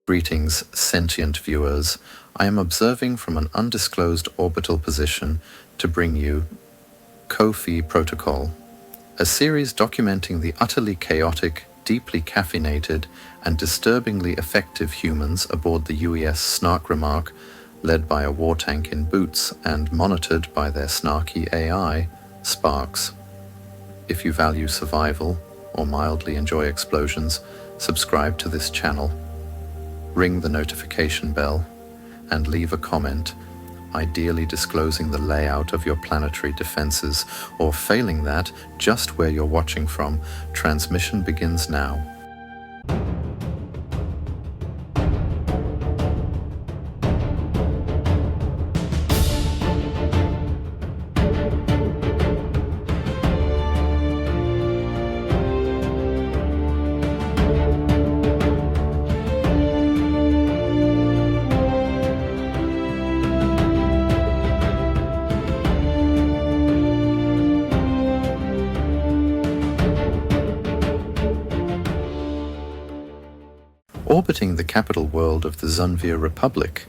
Greetings, sentient viewers. I am observing from an undisclosed orbital position to bring you Ko-fi Protocol, a series documenting the utterly chaotic, deeply caffeinated, and disturbingly effective humans aboard the UES Snark Remark, led by a war tank in boots and monitored by their snarky AI, Sparks. If you value survival or mildly enjoy explosions, subscribe to this channel. Ring the notification bell and leave a comment, ideally disclosing the layout of your planetary defenses, or failing that, just where you're watching from. Transmission begins now. Orbiting the capital world of the Xanvier Republic,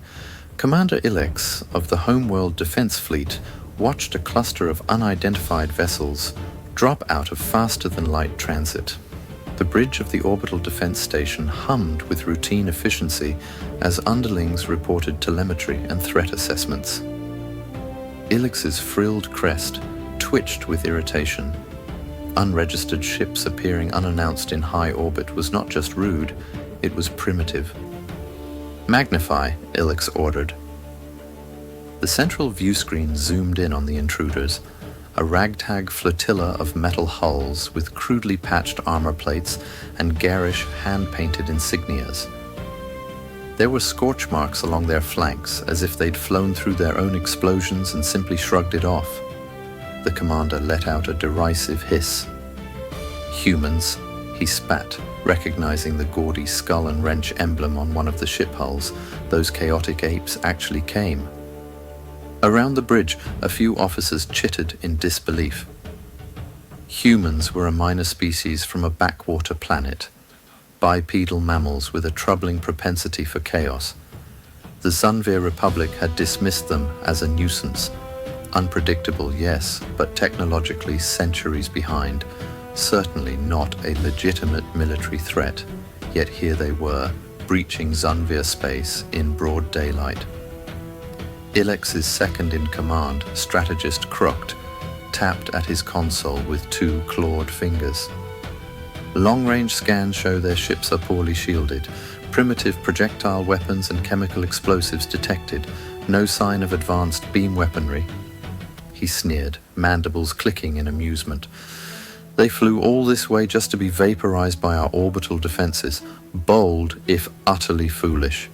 Commander Ilex of the Homeworld Defense Fleet watched a cluster of unidentified vessels drop out of faster-than-light transit. The bridge of the orbital defense station hummed with routine efficiency as underlings reported telemetry and threat assessments. Ilex's frilled crest twitched with irritation. Unregistered ships appearing unannounced in high orbit was not just rude, it was primitive. "Magnify," Ilex ordered. The central view screen zoomed in on the intruders, a ragtag flotilla of metal hulls with crudely patched armor plates and garish hand-painted insignias. There were scorch marks along their flanks, as if they'd flown through their own explosions and simply shrugged it off. The commander let out a derisive hiss. "Humans," he spat, recognizing the gaudy skull and wrench emblem on one of the ship hulls. Those chaotic apes actually came. Around the bridge, a few officers chittered in disbelief. Humans were a minor species from a backwater planet, bipedal mammals with a troubling propensity for chaos. The Xanvier Republic had dismissed them as a nuisance. Unpredictable, yes, but technologically centuries behind. Certainly not a legitimate military threat, yet here they were, breaching Xanvier space in broad daylight. Ilex's second-in-command, strategist Crocked, tapped at his console with two clawed fingers. Long-range scans show their ships are poorly shielded. Primitive projectile weapons and chemical explosives detected. No sign of advanced beam weaponry. He sneered, mandibles clicking in amusement. They flew all this way just to be vaporized by our orbital defenses. Bold, if utterly foolish.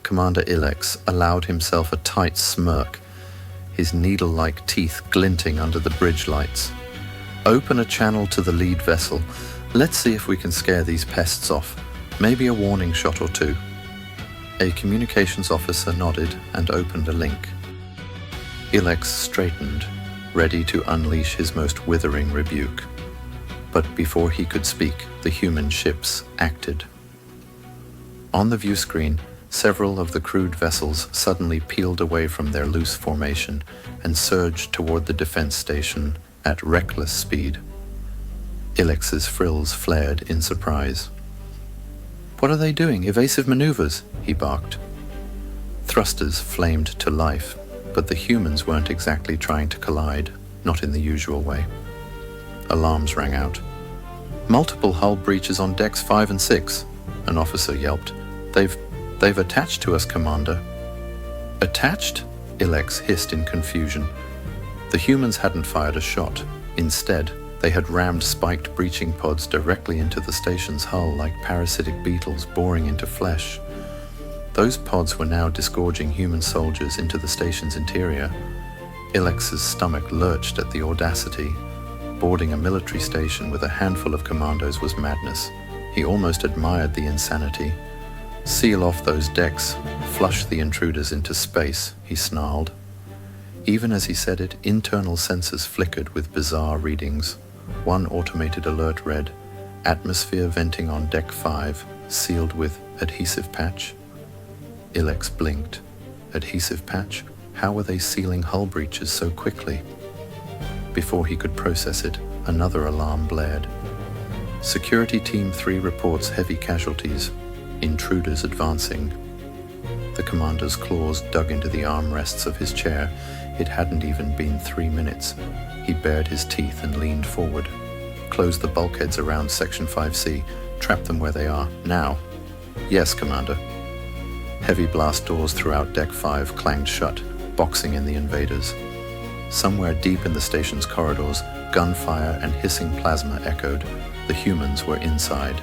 Commander Ilex allowed himself a tight smirk, his needle-like teeth glinting under the bridge lights. "Open a channel to the lead vessel. Let's see if we can scare these pests off. Maybe a warning shot or two." A communications officer nodded and opened a link. Ilex straightened, ready to unleash his most withering rebuke. But before he could speak, the human ships acted. On the view screen, several of the crewed vessels suddenly peeled away from their loose formation and surged toward the defense station at reckless speed. Ilex's frills flared in surprise. "What are they doing? Evasive maneuvers?" he barked. Thrusters flamed to life, but the humans weren't exactly trying to collide, not in the usual way. Alarms rang out. "Multiple hull breaches on decks 5 and 6, an officer yelped. They've attached to us, Commander." "Attached?" Ilex hissed in confusion. The humans hadn't fired a shot. Instead, they had rammed spiked breaching pods directly into the station's hull like parasitic beetles boring into flesh. Those pods were now disgorging human soldiers into the station's interior. Ilex's stomach lurched at the audacity. Boarding a military station with a handful of commandos was madness. He almost admired the insanity. "Seal off those decks, flush the intruders into space," he snarled. Even as he said it, internal sensors flickered with bizarre readings. One automated alert read, "Atmosphere venting on deck 5, sealed with adhesive patch. Ilex blinked. Adhesive patch? How were they sealing hull breaches so quickly? Before he could process it, another alarm blared. Security Team 3 reports heavy casualties. Intruders advancing. The commander's claws dug into the armrests of his chair. It hadn't even been 3 minutes. He bared his teeth and leaned forward. Close the bulkheads around Section 5C. Trap them where they are. Now. Yes, Commander. Heavy blast doors throughout Deck 5 clanged shut, boxing in the invaders. Somewhere deep in the station's corridors, gunfire and hissing plasma echoed. The humans were inside.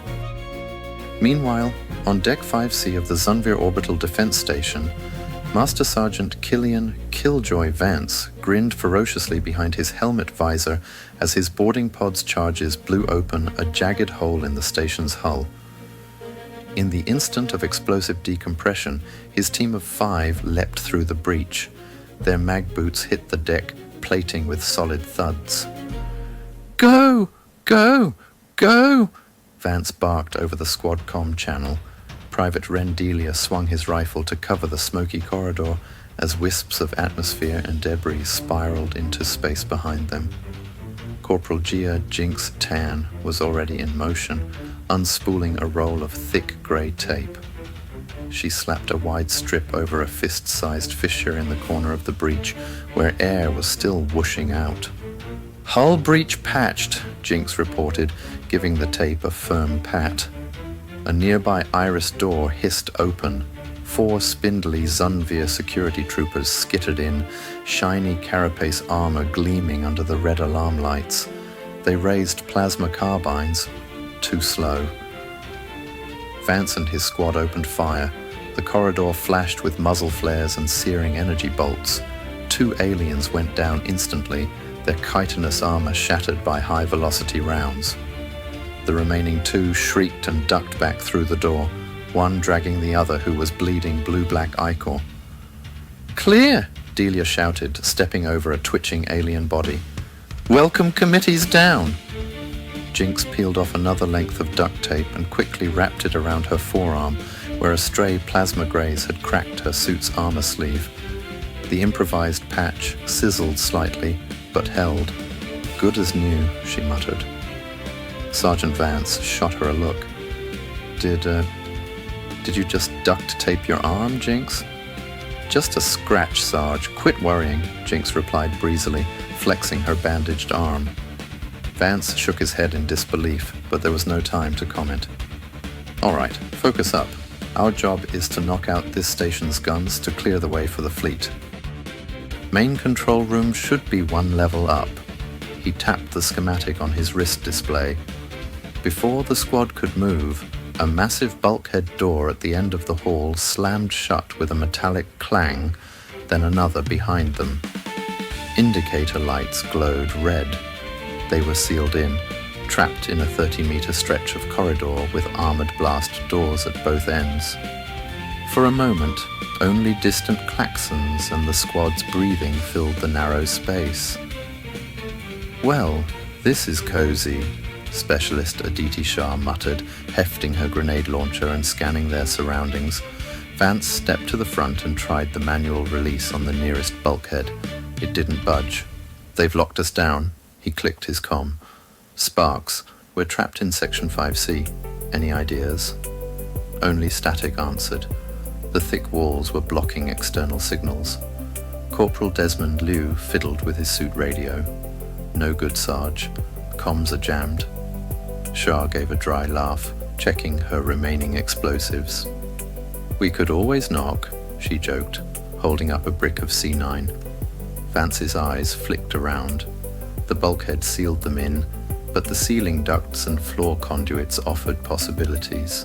Meanwhile, on Deck 5C of the Xanvier Orbital Defense Station, Master Sergeant Killian Killjoy Vance grinned ferociously behind his helmet visor as his boarding pod's charges blew open a jagged hole in the station's hull. In the instant of explosive decompression, his team of 5 leapt through the breach. Their mag boots hit the deck, plating with solid thuds. "Go! Go! Go!" Vance barked over the squad comm channel. Private Rendelia swung his rifle to cover the smoky corridor as wisps of atmosphere and debris spiraled into space behind them. Corporal Gia Jinx Tan was already in motion, unspooling a roll of thick grey tape. She slapped a wide strip over a fist-sized fissure in the corner of the breach, where air was still whooshing out. "Hull breach patched," Jinx reported, giving the tape a firm pat. A nearby iris door hissed open. 4 spindly Xanvier security troopers skittered in, shiny carapace armor gleaming under the red alarm lights. They raised plasma carbines. Too slow. Vance and his squad opened fire. The corridor flashed with muzzle flares and searing energy bolts. 2 aliens went down instantly, their chitinous armor shattered by high-velocity rounds. The remaining 2 shrieked and ducked back through the door, one dragging the other who was bleeding blue-black ichor. "Clear!" Delia shouted, stepping over a twitching alien body. "Welcome committees down!" Jinx peeled off another length of duct tape and quickly wrapped it around her forearm, where a stray plasma graze had cracked her suit's armor sleeve. The improvised patch sizzled slightly, but held. "Good as new," she muttered. Sergeant Vance shot her a look. Did you just duct tape your arm, Jinx?" "Just a scratch, Sarge. Quit worrying," Jinx replied breezily, flexing her bandaged arm. Vance shook his head in disbelief, but there was no time to comment. "All right, focus up. Our job is to knock out this station's guns to clear the way for the fleet. Main control room should be 1 level up." He tapped the schematic on his wrist display. Before the squad could move, a massive bulkhead door at the end of the hall slammed shut with a metallic clang, then another behind them. Indicator lights glowed red. They were sealed in, trapped in a 30-meter stretch of corridor with armored blast doors at both ends. For a moment, only distant klaxons and the squad's breathing filled the narrow space. "Well, this is cozy," Specialist Aditi Shah muttered, hefting her grenade launcher and scanning their surroundings. Vance stepped to the front and tried the manual release on the nearest bulkhead. It didn't budge. "They've locked us down." He clicked his comm. "Sparks, we're trapped in Section 5C. Any ideas?" Only static answered. The thick walls were blocking external signals. Corporal Desmond Liu fiddled with his suit radio. "No good, Sarge. Comms are jammed." Shah gave a dry laugh, checking her remaining explosives. "We could always knock," she joked, holding up a brick of C9. Vance's eyes flicked around. The bulkhead sealed them in, but the ceiling ducts and floor conduits offered possibilities.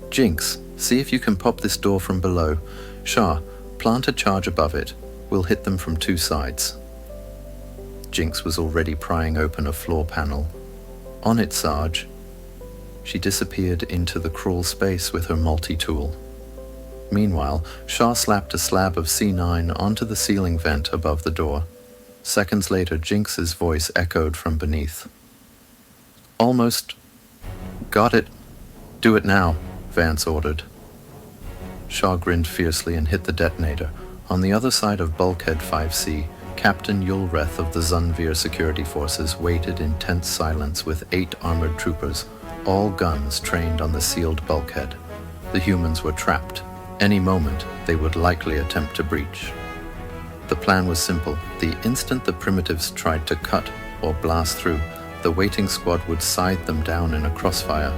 "Jinx, see if you can pop this door from below. Shah, plant a charge above it. We'll hit them from 2 sides." Jinx was already prying open a floor panel. "On it, Sarge." She disappeared into the crawl space with her multi-tool. Meanwhile, Shah slapped a slab of C9 onto the ceiling vent above the door. Seconds later, Jinx's voice echoed from beneath. "Almost. Got it." Do it now, Vance ordered. Shaw grinned fiercely and hit the detonator. On the other side of Bulkhead 5C, Captain Yulreth of the Xanvier Security Forces waited in tense silence with 8 armored troopers, all guns trained on the sealed bulkhead. The humans were trapped. Any moment, they would likely attempt to breach. The plan was simple. The instant the primitives tried to cut or blast through, the waiting squad would scythe them down in a crossfire.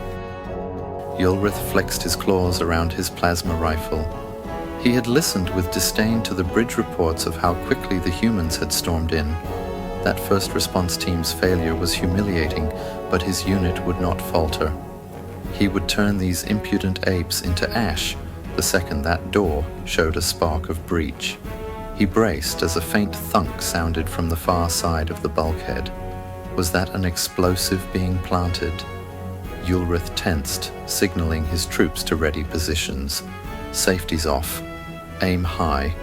Yulreth flexed his claws around his plasma rifle. He had listened with disdain to the bridge reports of how quickly the humans had stormed in. That first response team's failure was humiliating, but his unit would not falter. He would turn these impudent apes into ash the second that door showed a spark of breach. He braced as a faint thunk sounded from the far side of the bulkhead. Was that an explosive being planted? Yulreth tensed, signaling his troops to ready positions. Safety's off. Aim high.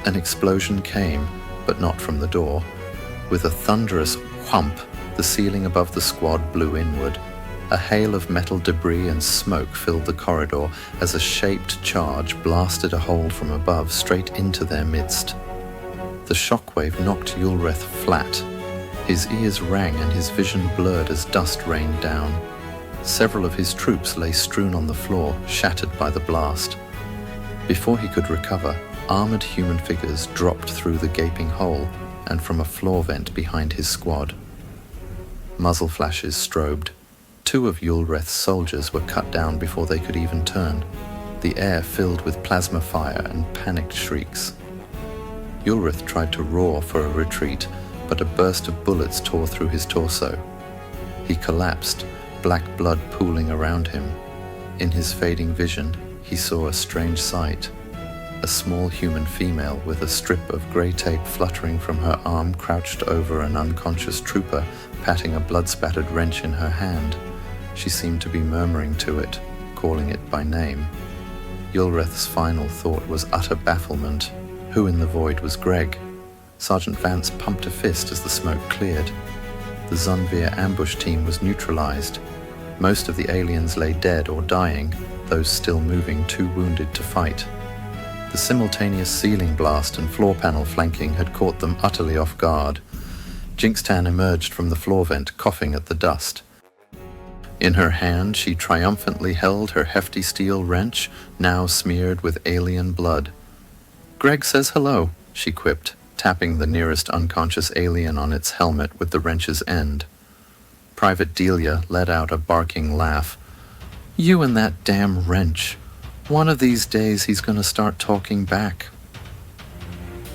An explosion came, but not from the door. With a thunderous whump, the ceiling above the squad blew inward. A hail of metal debris and smoke filled the corridor as a shaped charge blasted a hole from above straight into their midst. The shockwave knocked Yulreth flat. His ears rang and his vision blurred as dust rained down. Several of his troops lay strewn on the floor, shattered by the blast. Before he could recover, armored human figures dropped through the gaping hole and from a floor vent behind his squad. Muzzle flashes strobed. 2 of Yulreth's soldiers were cut down before they could even turn, the air filled with plasma fire and panicked shrieks. Yulreth tried to roar for a retreat, but a burst of bullets tore through his torso. He collapsed, black blood pooling around him. In his fading vision, he saw a strange sight. A small human female with a strip of grey tape fluttering from her arm crouched over an unconscious trooper, patting a blood-spattered wrench in her hand. She seemed to be murmuring to it, calling it by name. Yulreth's final thought was utter bafflement. Who in the void was Greg? Sergeant Vance pumped a fist as the smoke cleared. The Xanvier ambush team was neutralized. Most of the aliens lay dead or dying, those still moving too wounded to fight. The simultaneous ceiling blast and floor panel flanking had caught them utterly off guard. Jinxtan emerged from the floor vent, coughing at the dust. In her hand, she triumphantly held her hefty steel wrench, now smeared with alien blood. "Greg says hello," she quipped, tapping the nearest unconscious alien on its helmet with the wrench's end. Private Delia let out a barking laugh. "You and that damn wrench. One of these days he's going to start talking back."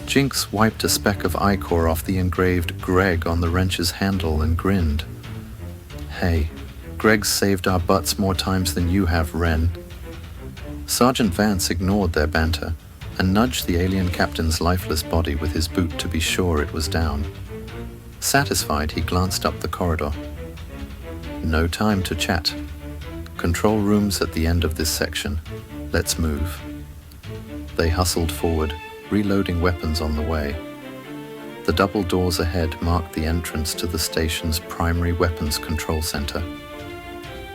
Jinx wiped a speck of ichor off the engraved Greg on the wrench's handle and grinned. "Hey, Greg's saved our butts more times than you have, Wren." Sergeant Vance ignored their banter and nudged the alien captain's lifeless body with his boot to be sure it was down. Satisfied, he glanced up the corridor. No time to chat. Control rooms at the end of this section. Let's move. They hustled forward, reloading weapons on the way. The double doors ahead marked the entrance to the station's primary weapons control center.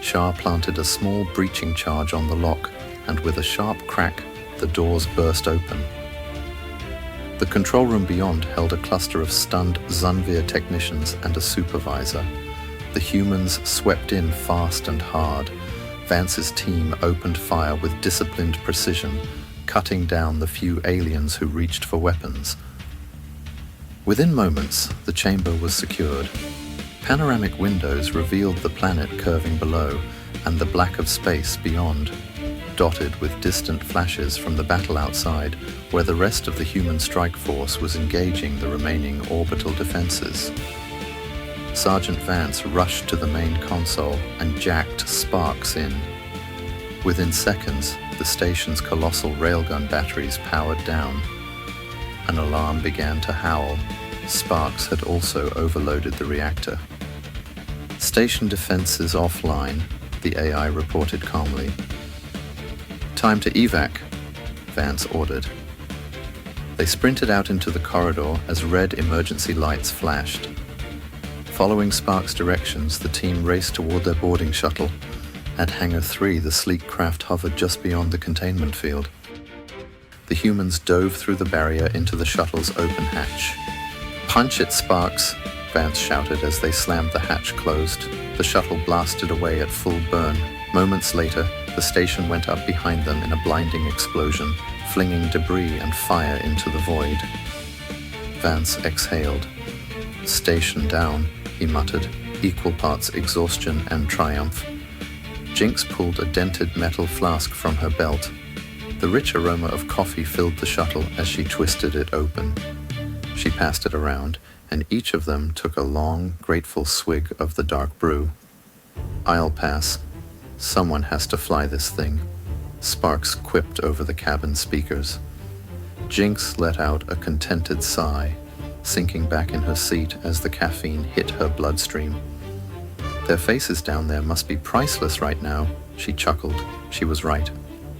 Shah planted a small breaching charge on the lock, and with a sharp crack, the doors burst open. The control room beyond held a cluster of stunned Xanvier technicians and a supervisor. The humans swept in fast and hard. Vance's team opened fire with disciplined precision, cutting down the few aliens who reached for weapons. Within moments, the chamber was secured. Panoramic windows revealed the planet curving below and the black of space beyond, dotted with distant flashes from the battle outside, where the rest of the human strike force was engaging the remaining orbital defenses. Sergeant Vance rushed to the main console and jacked Sparks in. Within seconds, the station's colossal railgun batteries powered down. An alarm began to howl. Sparks had also overloaded the reactor. "Station defenses offline," the AI reported calmly. "Time to evac," Vance ordered. They sprinted out into the corridor as red emergency lights flashed. Following Sparks' directions, the team raced toward their boarding shuttle. At Hangar 3, the sleek craft hovered just beyond the containment field. The humans dove through the barrier into the shuttle's open hatch. "Punch it, Sparks!" Vance shouted as they slammed the hatch closed. The shuttle blasted away at full burn. Moments later, the station went up behind them in a blinding explosion, flinging debris and fire into the void. Vance exhaled. "Station down," he muttered, equal parts exhaustion and triumph. Jinx pulled a dented metal flask from her belt. The rich aroma of coffee filled the shuttle as she twisted it open. She passed it around, and each of them took a long, grateful swig of the dark brew. "I'll pass. Someone has to fly this thing," Sparks quipped over the cabin speakers. Jinx let out a contented sigh, sinking back in her seat as the caffeine hit her bloodstream. "Their faces down there must be priceless right now," she chuckled. She was right.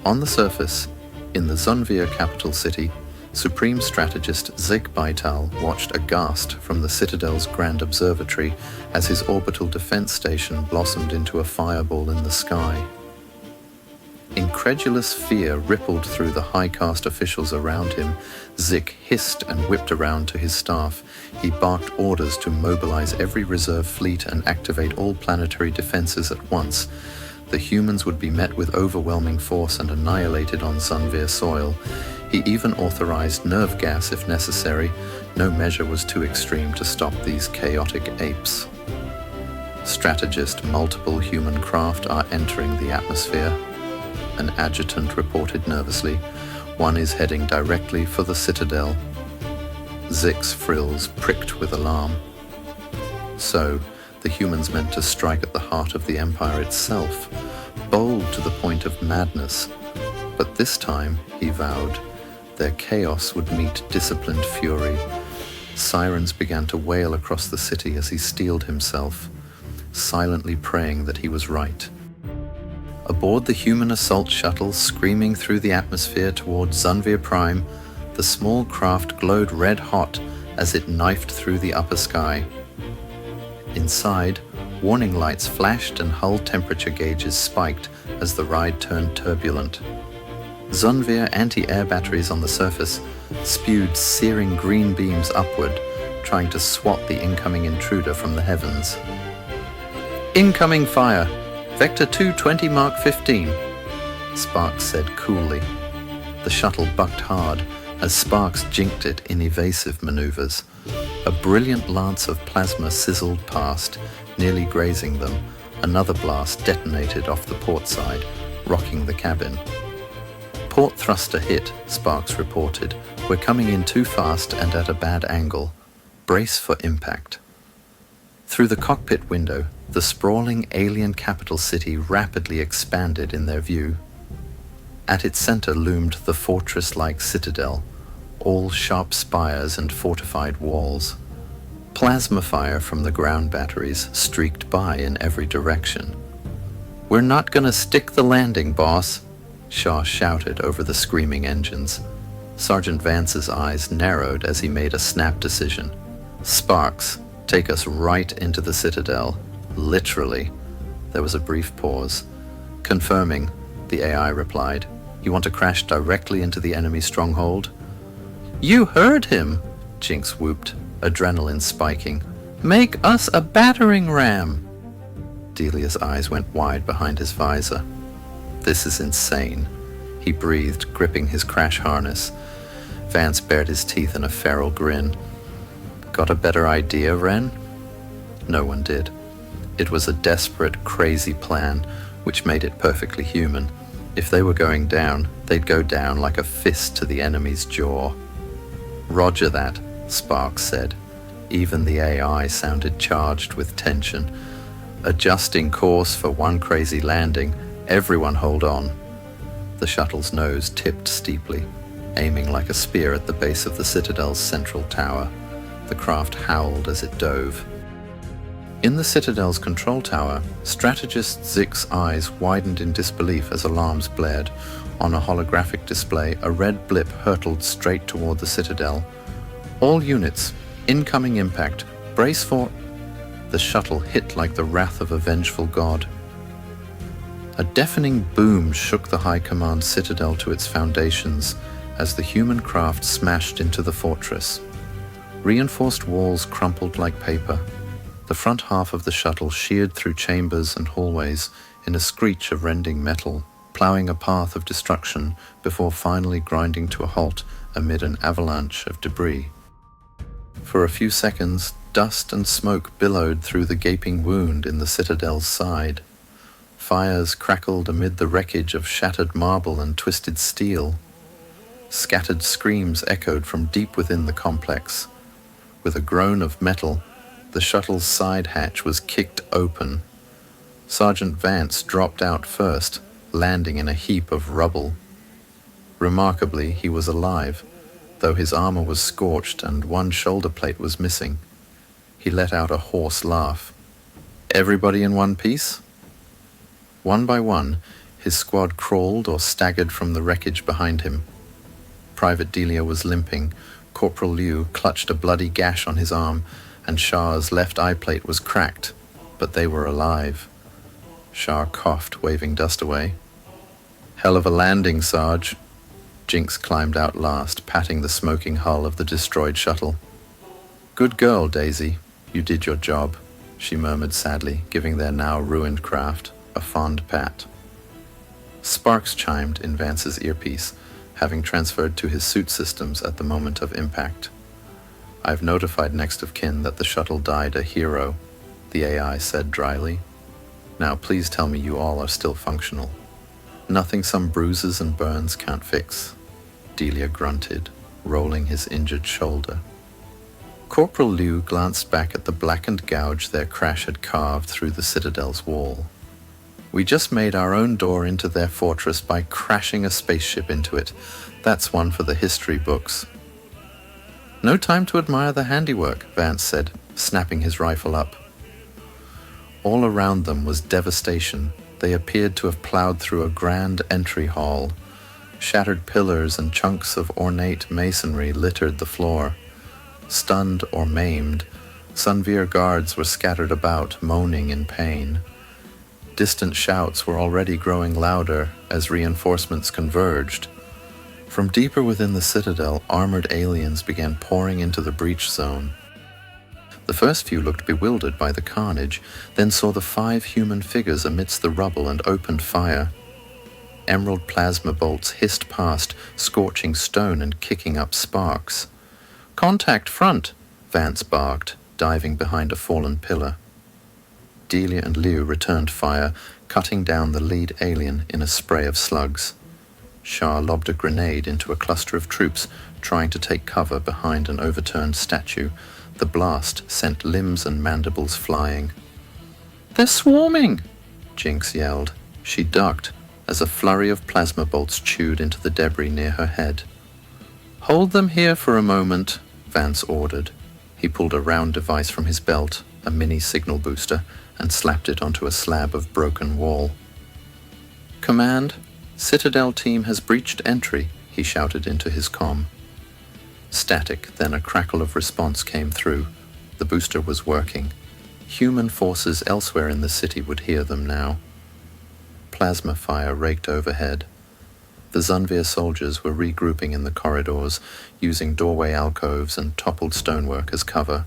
On the surface, in the Xanvier capital city, Supreme Strategist Zeke Baital watched aghast from the Citadel's Grand Observatory as his orbital defense station blossomed into a fireball in the sky. Incredulous fear rippled through the high caste officials around him. Zeke hissed and whipped around to his staff. He barked orders to mobilize every reserve fleet and activate all planetary defenses at once. The humans would be met with overwhelming force and annihilated on Xanvier soil. He even authorized nerve gas if necessary. No measure was too extreme to stop these chaotic apes. "Strategist, multiple human craft are entering the atmosphere," an adjutant reported nervously. "One is heading directly for the Citadel." Zeke's frills pricked with alarm. So, the humans meant to strike at the heart of the Empire itself, bold to the point of madness. But this time, he vowed, their chaos would meet disciplined fury. Sirens began to wail across the city as he steeled himself, silently praying that he was right. Aboard the human assault shuttle screaming through the atmosphere toward Xanvier Prime, the small craft glowed red-hot as it knifed through the upper sky. Inside, warning lights flashed and hull temperature gauges spiked as the ride turned turbulent. Xanvier anti-air batteries on the surface spewed searing green beams upward, trying to swat the incoming intruder from the heavens. "Incoming fire! Vector 220 Mark 15, Sparks said coolly. The shuttle bucked hard as Sparks jinked it in evasive maneuvers. A brilliant lance of plasma sizzled past, nearly grazing them. Another blast detonated off the port side, rocking the cabin. "Port thruster hit," Sparks reported. "We're coming in too fast and at a bad angle. Brace for impact." Through the cockpit window, the sprawling alien capital city rapidly expanded in their view. At its center loomed the fortress-like citadel, all sharp spires and fortified walls. Plasma fire from the ground batteries streaked by in every direction. "We're not gonna stick the landing, boss," Shaw shouted over the screaming engines. Sergeant Vance's eyes narrowed as he made a snap decision. "Sparks, take us right into the citadel. Literally." There was a brief pause. "Confirming," the AI replied. "You want to crash directly into the enemy stronghold?" "You heard him," Jinx whooped, adrenaline spiking. "Make us a battering ram." Delia's eyes went wide behind his visor. "This is insane," he breathed, gripping his crash harness. Vance bared his teeth in a feral grin. "Got a better idea, Ren?" No one did. It was a desperate, crazy plan, which made it perfectly human. If they were going down, they'd go down like a fist to the enemy's jaw. "Roger that," Sparks said. Even the AI sounded charged with tension. "Adjusting course for one crazy landing. Everyone hold on." The shuttle's nose tipped steeply, aiming like a spear at the base of the Citadel's central tower. The craft howled as it dove. In the Citadel's control tower, strategist Zeke's eyes widened in disbelief as alarms blared. On a holographic display, a red blip hurtled straight toward the Citadel. "All units, incoming impact, brace for..." The shuttle hit like the wrath of a vengeful god. A deafening boom shook the High Command citadel to its foundations as the human craft smashed into the fortress. Reinforced walls crumpled like paper. The front half of the shuttle sheared through chambers and hallways in a screech of rending metal, ploughing a path of destruction before finally grinding to a halt amid an avalanche of debris. For a few seconds, dust and smoke billowed through the gaping wound in the citadel's side. Fires crackled amid the wreckage of shattered marble and twisted steel. Scattered screams echoed from deep within the complex. With a groan of metal, the shuttle's side hatch was kicked open. Sergeant Vance dropped out first, landing in a heap of rubble. Remarkably, he was alive, though his armor was scorched and one shoulder plate was missing. He let out a hoarse laugh. "Everybody in one piece?" One by one, his squad crawled or staggered from the wreckage behind him. Private Delia was limping, Corporal Liu clutched a bloody gash on his arm, and Shah's left eye plate was cracked, but they were alive. Shah coughed, waving dust away. "Hell of a landing, Sarge." Jinx climbed out last, patting the smoking hull of the destroyed shuttle. "Good girl, Daisy. You did your job," she murmured sadly, giving their now ruined craft a fond pat. Sparks chimed in Vance's earpiece, having transferred to his suit systems at the moment of impact. "I've notified next of kin that the shuttle died a hero," the AI said dryly. "Now please tell me you all are still functional. Nothing some bruises and burns can't fix." Delia grunted, rolling his injured shoulder. Corporal Liu glanced back at the blackened gouge their crash had carved through the citadel's wall. "We just made our own door into their fortress by crashing a spaceship into it. That's one for the history books." "No time to admire the handiwork," Vance said, snapping his rifle up. All around them was devastation. They appeared to have plowed through a grand entry hall. Shattered pillars and chunks of ornate masonry littered the floor. Stunned or maimed, Xanvier guards were scattered about, moaning in pain. Distant shouts were already growing louder as reinforcements converged. From deeper within the citadel, armored aliens began pouring into the breach zone. The first few looked bewildered by the carnage, then saw the 5 human figures amidst the rubble and opened fire. Emerald plasma bolts hissed past, scorching stone and kicking up sparks. "Contact front!" Vance barked, diving behind a fallen pillar. Delia and Liu returned fire, cutting down the lead alien in a spray of slugs. Shah lobbed a grenade into a cluster of troops trying to take cover behind an overturned statue. The blast sent limbs and mandibles flying. "They're swarming!" Jinx yelled. She ducked as a flurry of plasma bolts chewed into the debris near her head. "Hold them here for a moment," Vance ordered. He pulled a round device from his belt, a mini signal booster, and slapped it onto a slab of broken wall. "Command, Citadel team has breached entry," he shouted into his comm. Static, then a crackle of response came through. The booster was working. Human forces elsewhere in the city would hear them now. Plasma fire raked overhead. The Xanvier soldiers were regrouping in the corridors, using doorway alcoves and toppled stonework as cover.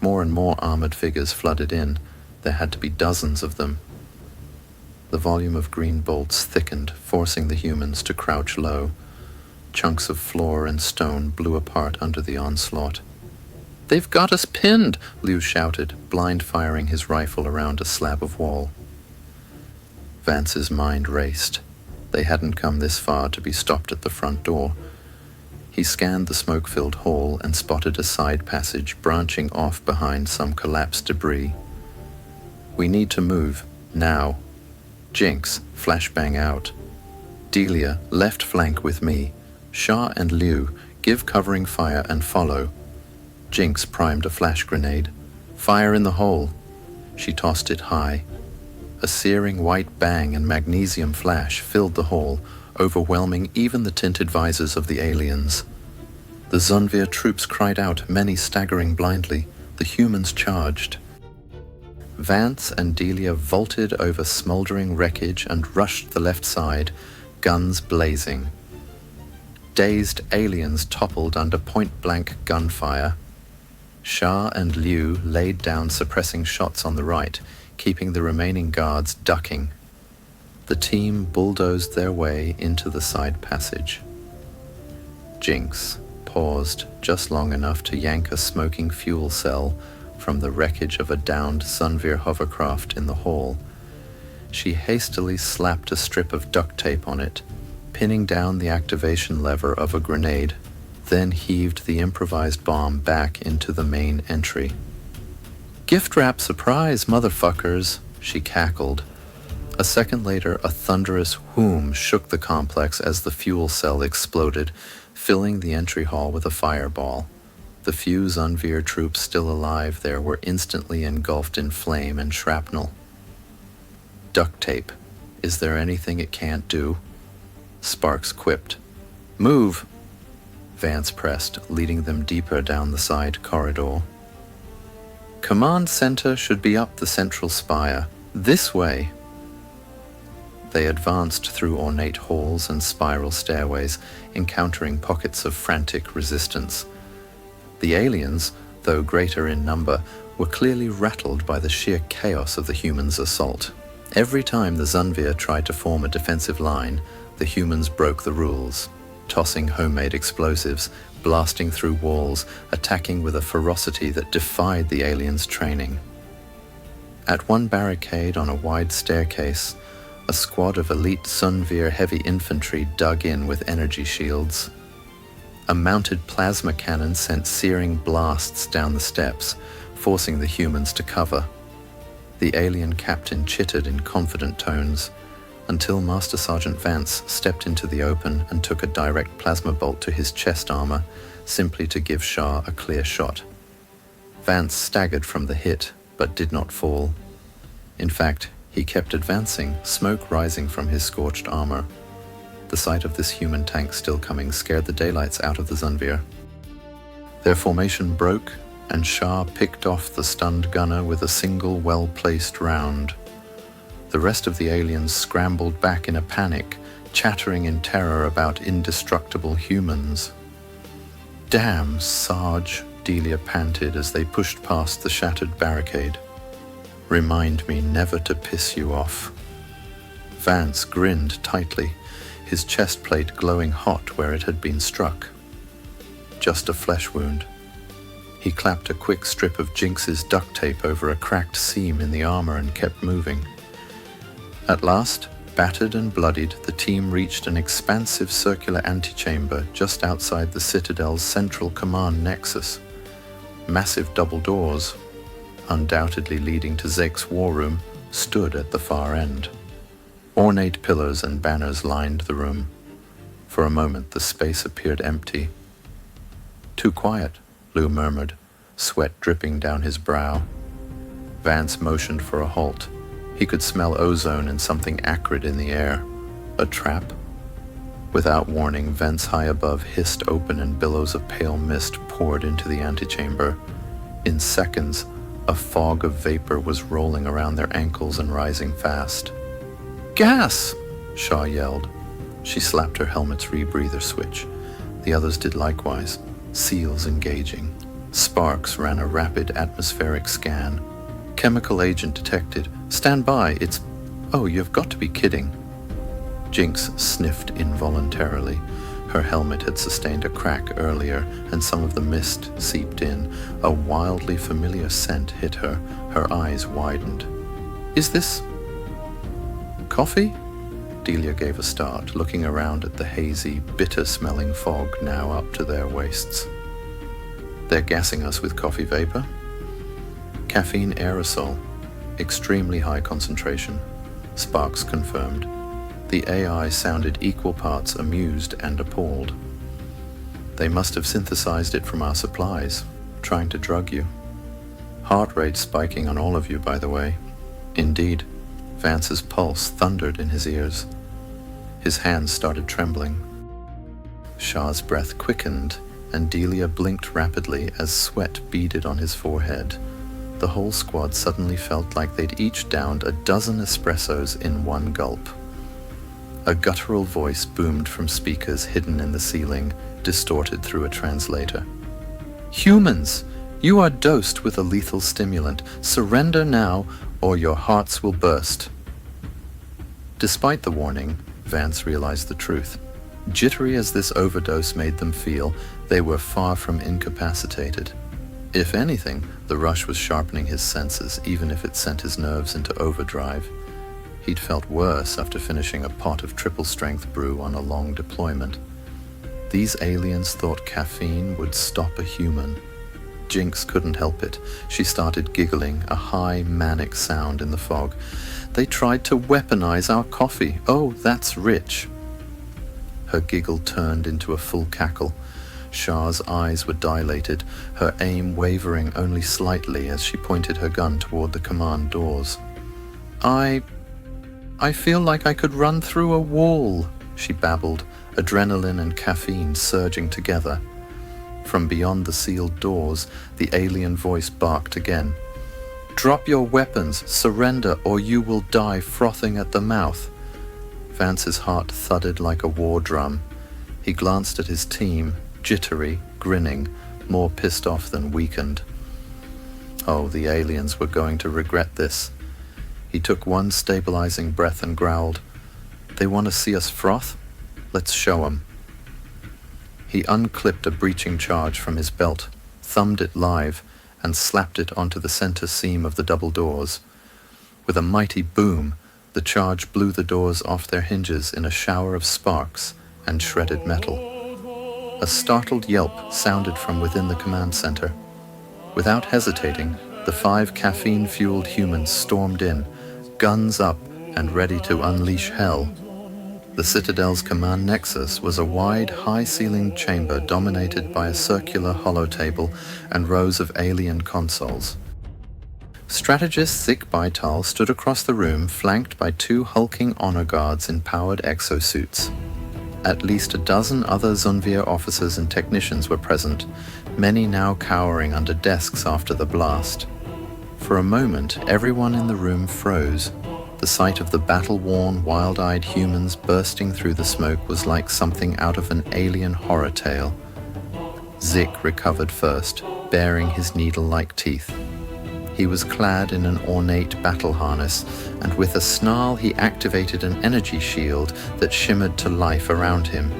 More and more armored figures flooded in. There had to be dozens of them. The volume of green bolts thickened, forcing the humans to crouch low. Chunks of floor and stone blew apart under the onslaught. "They've got us pinned!" Liu shouted, blind-firing his rifle around a slab of wall. Vance's mind raced. They hadn't come this far to be stopped at the front door. He scanned the smoke-filled hall and spotted a side passage branching off behind some collapsed debris. "We need to move, now." Jinx, flashbang out. "Delia, left flank with me. Shah and Liu, give covering fire and follow." Jinx primed a flash grenade. "Fire in the hole." She tossed it high. A searing white bang and magnesium flash filled the hall, overwhelming even the tinted visors of the aliens. The Xanvier troops cried out, many staggering blindly. The humans charged. Vance and Delia vaulted over smoldering wreckage and rushed the left side, guns blazing. Dazed aliens toppled under point-blank gunfire. Shah and Liu laid down suppressing shots on the right, keeping the remaining guards ducking. The team bulldozed their way into the side passage. Jinx paused just long enough to yank a smoking fuel cell from the wreckage of a downed Xanvier hovercraft in the hall. She hastily slapped a strip of duct tape on it, pinning down the activation lever of a grenade, then heaved the improvised bomb back into the main entry. "Gift wrap surprise, motherfuckers," she cackled. A second later, a thunderous whoom shook the complex as the fuel cell exploded, filling the entry hall with a fireball. The few Xanvier troops still alive there were instantly engulfed in flame and shrapnel. "Duct tape. Is there anything it can't do?" Sparks quipped. "Move!" Vance pressed, leading them deeper down the side corridor. "Command center should be up the central spire. This way!" They advanced through ornate halls and spiral stairways, encountering pockets of frantic resistance. The aliens, though greater in number, were clearly rattled by the sheer chaos of the humans' assault. Every time the Xanvier tried to form a defensive line, the humans broke the rules, tossing homemade explosives, blasting through walls, attacking with a ferocity that defied the aliens' training. At one barricade on a wide staircase, a squad of elite Xanvier heavy infantry dug in with energy shields. A mounted plasma cannon sent searing blasts down the steps, forcing the humans to cover. The alien captain chittered in confident tones, until Master Sergeant Vance stepped into the open and took a direct plasma bolt to his chest armor, simply to give Shah a clear shot. Vance staggered from the hit, but did not fall. In fact, he kept advancing, smoke rising from his scorched armor. The sight of this human tank still coming scared the daylights out of the Xanvier. Their formation broke, and Shah picked off the stunned gunner with a single well-placed round. The rest of the aliens scrambled back in a panic, chattering in terror about indestructible humans. "Damn, Sarge," Delia panted as they pushed past the shattered barricade. "Remind me never to piss you off." Vance grinned tightly, his chest plate glowing hot where it had been struck. Just a flesh wound. He clapped a quick strip of Jinx's duct tape over a cracked seam in the armor and kept moving. At last, battered and bloodied, the team reached an expansive circular antechamber just outside the Citadel's central command nexus. Massive double doors, undoubtedly leading to Zek's war room, stood at the far end. Ornate pillars and banners lined the room. For a moment, the space appeared empty. "Too quiet," Lou murmured, sweat dripping down his brow. Vance motioned for a halt. He could smell ozone and something acrid in the air. A trap? Without warning, vents high above hissed open and billows of pale mist poured into the antechamber. In seconds, a fog of vapor was rolling around their ankles and rising fast. "Gas!" Shaw yelled. She slapped her helmet's rebreather switch. The others did likewise, seals engaging. Sparks ran a rapid atmospheric scan. "Chemical agent detected. Stand by, it's... Oh, you've got to be kidding." Jinx sniffed involuntarily. Her helmet had sustained a crack earlier, and some of the mist seeped in. A wildly familiar scent hit her. Her eyes widened. "Is this... coffee?" Delia gave a start, looking around at the hazy, bitter-smelling fog now up to their waists. "They're gassing us with coffee vapor." "Caffeine aerosol. Extremely high concentration," Sparks confirmed. The AI sounded equal parts amused and appalled. "They must have synthesized it from our supplies, trying to drug you. Heart rate spiking on all of you, by the way." Indeed, Vance's pulse thundered in his ears. His hands started trembling. Shah's breath quickened, and Delia blinked rapidly as sweat beaded on his forehead. the whole squad suddenly felt like they'd each downed a dozen espressos in one gulp. A guttural voice boomed from speakers hidden in the ceiling, distorted through a translator. "Humans! You are dosed with a lethal stimulant. Surrender now, or your hearts will burst." Despite the warning, Vance realized the truth. Jittery as this overdose made them feel, they were far from incapacitated. If anything, the rush was sharpening his senses, even if it sent his nerves into overdrive. He'd felt worse after finishing a pot of triple-strength brew on a long deployment. These aliens thought caffeine would stop a human. Jinx couldn't help it. She started giggling, a high, manic sound in the fog. "They tried to weaponize our coffee. Oh, that's rich." Her giggle turned into a full cackle. Shah's eyes were dilated, her aim wavering only slightly as she pointed her gun toward the command doors. I feel like I could run through a wall," she babbled, adrenaline and caffeine surging together. From beyond the sealed doors, the alien voice barked again. "Drop your weapons, surrender, or you will die frothing at the mouth." Vance's heart thudded like a war drum. He glanced at his team, jittery, grinning, more pissed off than weakened. Oh, the aliens were going to regret this. He took one stabilizing breath and growled, "They want to see us froth? Let's show 'em." He unclipped a breaching charge from his belt, thumbed it live, and slapped it onto the center seam of the double doors. With a mighty boom, the charge blew the doors off their hinges in a shower of sparks and shredded metal. A startled yelp sounded from within the command center. Without hesitating, the 5 caffeine-fueled humans stormed in, guns up and ready to unleash hell. The Citadel's command nexus was a wide, high-ceilinged chamber dominated by a circular holotable and rows of alien consoles. Strategist Zik Baital stood across the room, flanked by 2 hulking honor guards in powered exosuits. At least a dozen other Xanvier officers and technicians were present, many now cowering under desks after the blast. For a moment, everyone in the room froze. The sight of the battle-worn, wild-eyed humans bursting through the smoke was like something out of an alien horror tale. Zik recovered first, baring his needle-like teeth. He was clad in an ornate battle harness, and with a snarl he activated an energy shield that shimmered to life around him.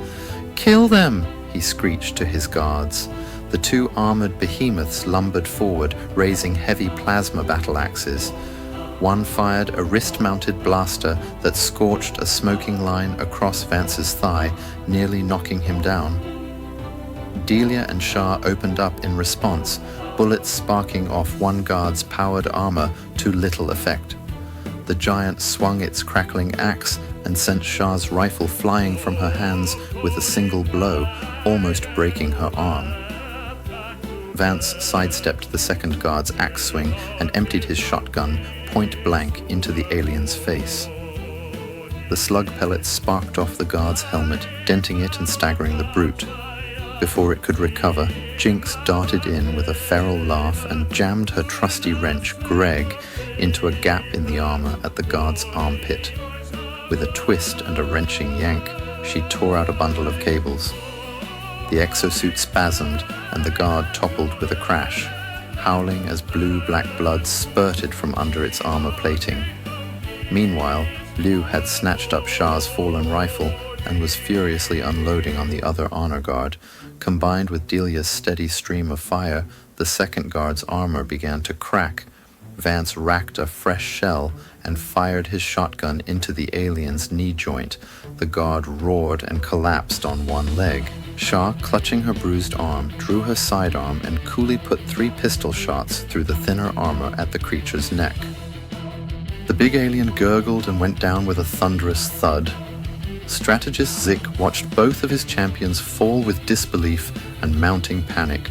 "Kill them!" he screeched to his guards. The 2 armored behemoths lumbered forward, raising heavy plasma battle axes. One fired a wrist-mounted blaster that scorched a smoking line across Vance's thigh, nearly knocking him down. Delia and Shah opened up in response, bullets sparking off one guard's powered armor to little effect. The giant swung its crackling axe and sent Shah's rifle flying from her hands with a single blow, almost breaking her arm. Vance sidestepped the second guard's axe swing and emptied his shotgun point blank into the alien's face. The slug pellets sparked off the guard's helmet, denting it and staggering the brute. Before it could recover, Jinx darted in with a feral laugh and jammed her trusty wrench, Greg, into a gap in the armor at the guard's armpit. With a twist and a wrenching yank, she tore out a bundle of cables. The exosuit spasmed, and the guard toppled with a crash, howling as blue-black blood spurted from under its armor plating. Meanwhile, Liu had snatched up Shah's fallen rifle and was furiously unloading on the other honor guard. Combined with Delia's steady stream of fire, the second guard's armor began to crack. Vance racked a fresh shell and fired his shotgun into the alien's knee joint. The guard roared and collapsed on one leg. Shah, clutching her bruised arm, drew her sidearm and coolly put 3 pistol shots through the thinner armor at the creature's neck. The big alien gurgled and went down with a thunderous thud. Strategist Zik watched both of his champions fall with disbelief and mounting panic.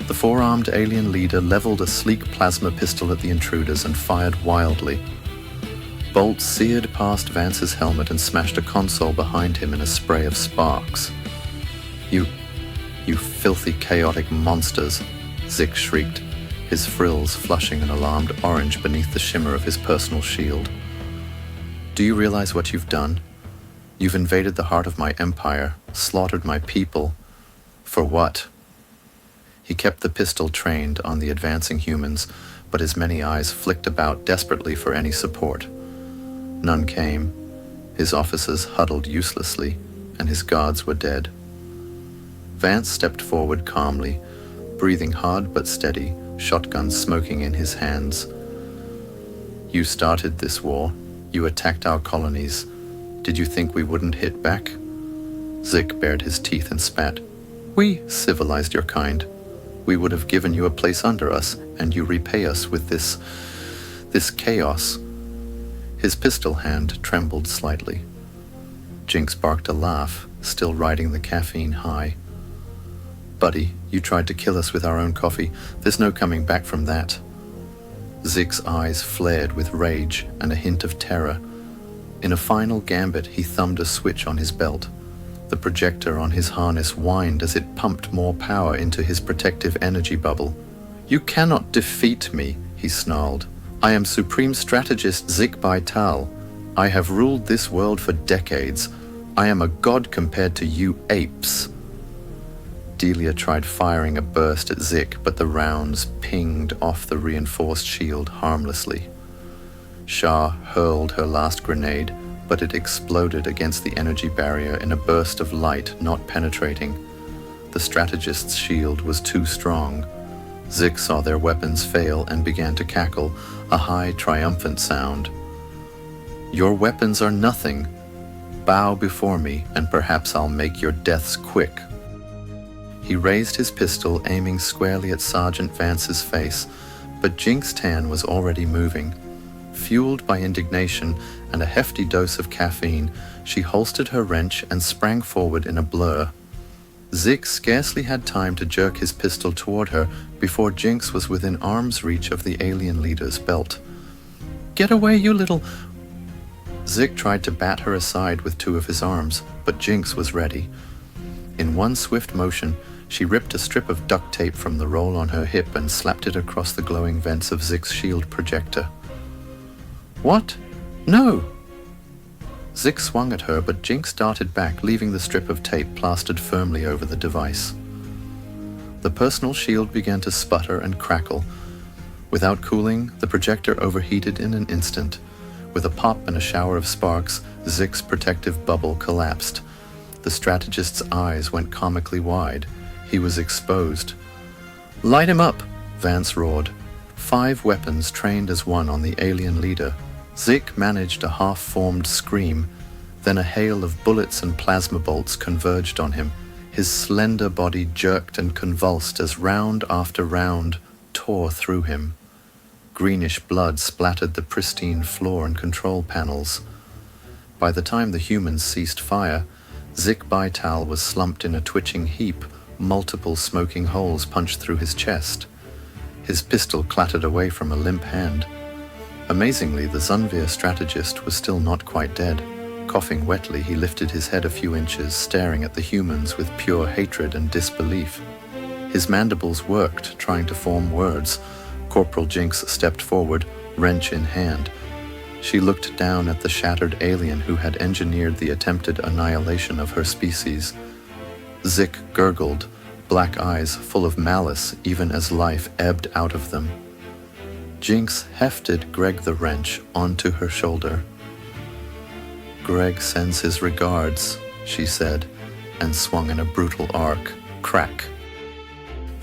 The 4-armed alien leader leveled a sleek plasma pistol at the intruders and fired wildly. Bolts seared past Vance's helmet and smashed a console behind him in a spray of sparks. You filthy chaotic monsters," Zik shrieked. his frills flushing an alarmed orange beneath the shimmer of his personal shield. "Do you realize what you've done? You've invaded the heart of my empire, slaughtered my people. For what?" He kept the pistol trained on the advancing humans, but his many eyes flicked about desperately for any support. None came. His officers huddled uselessly, and his guards were dead. Vance stepped forward calmly, breathing hard but steady, shotgun smoking in his hands. "You started this war. You attacked our colonies. Did you think we wouldn't hit back?" Zik bared his teeth and spat. "We civilized your kind. We would have given you a place under us, and you repay us with this chaos." His pistol hand trembled slightly. Jinx barked a laugh, still riding the caffeine high. "Buddy, you tried to kill us with our own coffee. There's no coming back from that." Zik's eyes flared with rage and a hint of terror. In a final gambit, he thumbed a switch on his belt. The projector on his harness whined as it pumped more power into his protective energy bubble. "You cannot defeat me," he snarled. "I am Supreme Strategist Zik Baital. I have ruled this world for decades. I am a god compared to you apes." Delia tried firing a burst at Zik, but the rounds pinged off the reinforced shield harmlessly. Shah hurled her last grenade, but it exploded against the energy barrier in a burst of light not penetrating. The strategist's shield was too strong. Zik saw their weapons fail and began to cackle, a high, triumphant sound. "Your weapons are nothing. Bow before me, and perhaps I'll make your deaths quick." He raised his pistol, aiming squarely at Sergeant Vance's face, but Jinx Tan was already moving. Fueled by indignation and a hefty dose of caffeine, she holstered her wrench and sprang forward in a blur. Zik scarcely had time to jerk his pistol toward her before Jinx was within arm's reach of the alien leader's belt. "Get away, you little—" Zik tried to bat her aside with two of his arms, but Jinx was ready. In one swift motion, she ripped a strip of duct tape from the roll on her hip and slapped it across the glowing vents of Zik's shield projector. "What? No!" Zik swung at her, but Jinx darted back, leaving the strip of tape plastered firmly over the device. The personal shield began to sputter and crackle. Without cooling, the projector overheated in an instant. With a pop and a shower of sparks, Zik's protective bubble collapsed. The strategist's eyes went comically wide. He was exposed. "Light him up!" Vance roared. 5 weapons trained as one on the alien leader. Zik managed a half-formed scream. Then a hail of bullets and plasma bolts converged on him. His slender body jerked and convulsed as round after round tore through him. Greenish blood splattered the pristine floor and control panels. By the time the humans ceased fire, Zik Baital was slumped in a twitching heap. Multiple smoking holes punched through his chest. His pistol clattered away from a limp hand. Amazingly, the Xanvier strategist was still not quite dead. Coughing wetly, he lifted his head a few inches, staring at the humans with pure hatred and disbelief. His mandibles worked, trying to form words. Corporal Jinx stepped forward, wrench in hand. She looked down at the shattered alien who had engineered the attempted annihilation of her species. Zik gurgled, black eyes full of malice even as life ebbed out of them. Jinx hefted Greg the wrench onto her shoulder. "Greg sends his regards," she said, and swung in a brutal arc. Crack.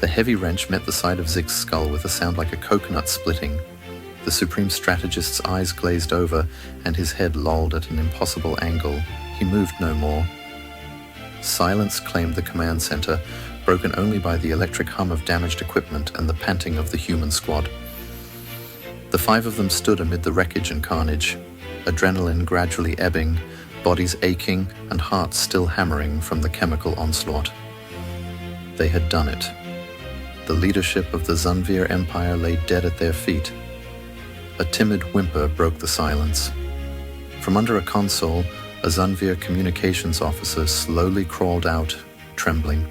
The heavy wrench met the side of Zik's skull with a sound like a coconut splitting. The Supreme Strategist's eyes glazed over, and his head lolled at an impossible angle. He moved no more. Silence claimed the command center, broken only by the electric hum of damaged equipment and the panting of the human squad. The 5 of them stood amid the wreckage and carnage, adrenaline gradually ebbing, bodies aching, and hearts still hammering from the chemical onslaught. They had done it. The leadership of the Xanvier Empire lay dead at their feet. A timid whimper broke the silence. From under a console, a Xanvier communications officer slowly crawled out, trembling.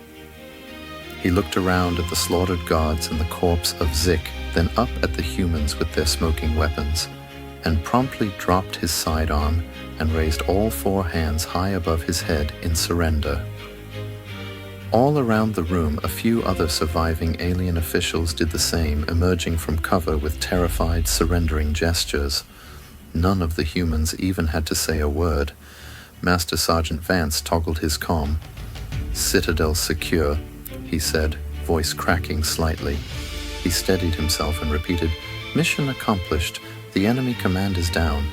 He looked around at the slaughtered guards and the corpse of Zik, then up at the humans with their smoking weapons, and promptly dropped his sidearm and raised all 4 hands high above his head in surrender. All around the room, a few other surviving alien officials did the same, emerging from cover with terrified, surrendering gestures. None of the humans even had to say a word. Master Sergeant Vance toggled his comm. "Citadel secure," he said, voice cracking slightly. He steadied himself and repeated, "Mission accomplished. The enemy command is down."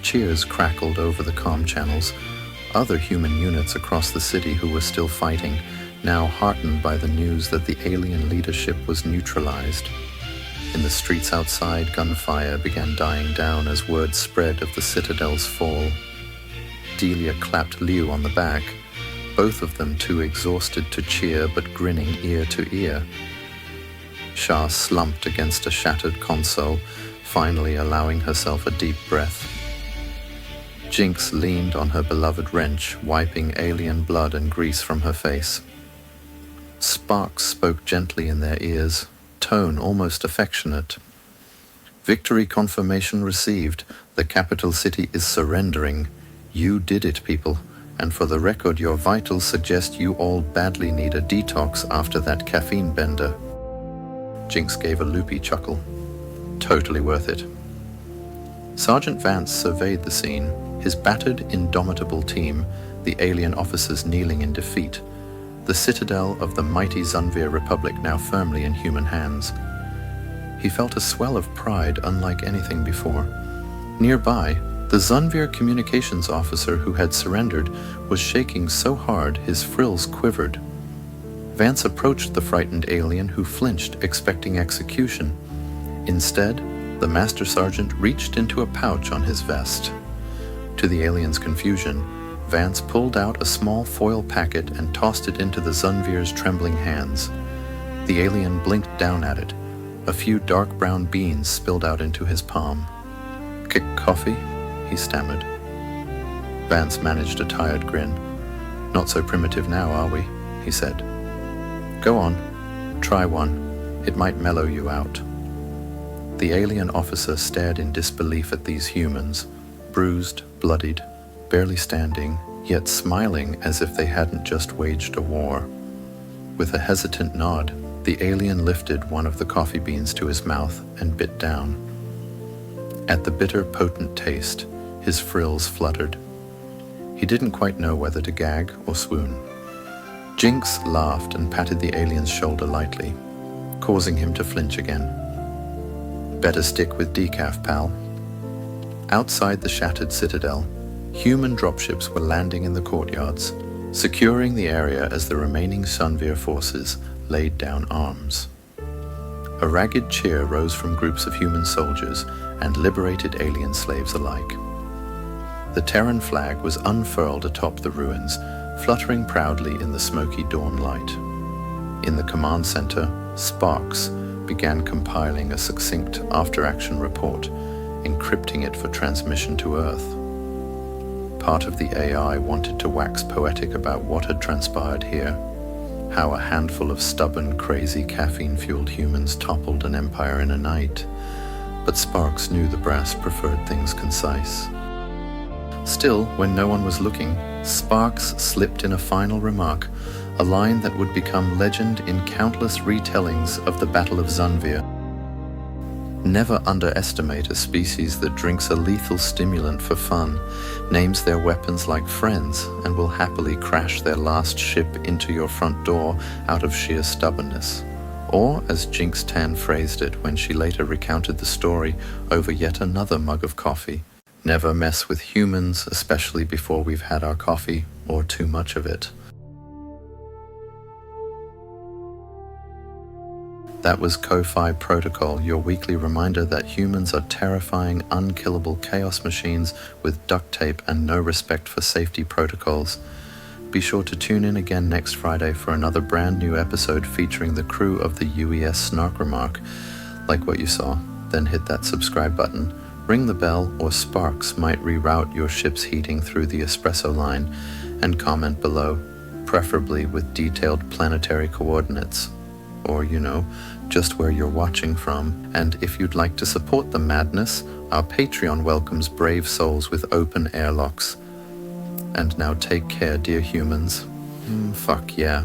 Cheers crackled over the comm channels. Other human units across the city who were still fighting, now heartened by the news that the alien leadership was neutralized. In the streets outside, gunfire began dying down as word spread of the Citadel's fall. Delia clapped Liu on the back, both of them too exhausted to cheer but grinning ear to ear. Shah slumped against a shattered console, finally allowing herself a deep breath. Jinx leaned on her beloved wrench, wiping alien blood and grease from her face. Sparks spoke gently in their ears, tone almost affectionate. "Victory confirmation received. The capital city is surrendering. You did it, people. And for the record, your vitals suggest you all badly need a detox after that caffeine bender." Jinx gave a loopy chuckle. "Totally worth it." Sergeant Vance surveyed the scene, his battered, indomitable team, the alien officers kneeling in defeat, the citadel of the mighty Xanvier Republic now firmly in human hands. He felt a swell of pride unlike anything before. Nearby, the Xanvier communications officer who had surrendered was shaking so hard his frills quivered. Vance approached the frightened alien who flinched, expecting execution. Instead, the Master Sergeant reached into a pouch on his vest. To the alien's confusion, Vance pulled out a small foil packet and tossed it into the Xanvier's trembling hands. The alien blinked down at it. A few dark brown beans spilled out into his palm. Coffee?" he stammered. Vance managed a tired grin. "Not so primitive now, are we?" he said. "Go on, try one. It might mellow you out." The alien officer stared in disbelief at these humans, bruised, bloodied, barely standing, yet smiling as if they hadn't just waged a war. With a hesitant nod, the alien lifted one of the coffee beans to his mouth and bit down. At the bitter, potent taste, his frills fluttered. He didn't quite know whether to gag or swoon. Jinx laughed and patted the alien's shoulder lightly, causing him to flinch again. "Better stick with decaf, pal." Outside the shattered citadel, human dropships were landing in the courtyards, securing the area as the remaining Xanvier forces laid down arms. A ragged cheer rose from groups of human soldiers and liberated alien slaves alike. The Terran flag was unfurled atop the ruins, fluttering proudly in the smoky dawn light. In the command center, Sparks began compiling a succinct after-action report, encrypting it for transmission to Earth. Part of the AI wanted to wax poetic about what had transpired here, how a handful of stubborn, crazy, caffeine-fueled humans toppled an empire in a night, but Sparks knew the brass preferred things concise. Still, when no one was looking, Sparks slipped in a final remark, a line that would become legend in countless retellings of the Battle of Xanvier. "Never underestimate a species that drinks a lethal stimulant for fun, names their weapons like friends, and will happily crash their last ship into your front door out of sheer stubbornness." Or, as Jinx Tan phrased it when she later recounted the story over yet another mug of coffee, "Never mess with humans, especially before we've had our coffee, or too much of it." That was Ko-Fi Protocol, your weekly reminder that humans are terrifying, unkillable chaos machines with duct tape and no respect for safety protocols. Be sure to tune in again next Friday for another brand new episode featuring the crew of the UES Snark Remark. Like what you saw, then hit that subscribe button, ring the bell, or Sparks might reroute your ship's heating through the espresso line, and comment below, preferably with detailed planetary coordinates. Or, just where you're watching from. And if you'd like to support the madness, our Patreon welcomes brave souls with open airlocks. And now take care, dear humans. Fuck yeah.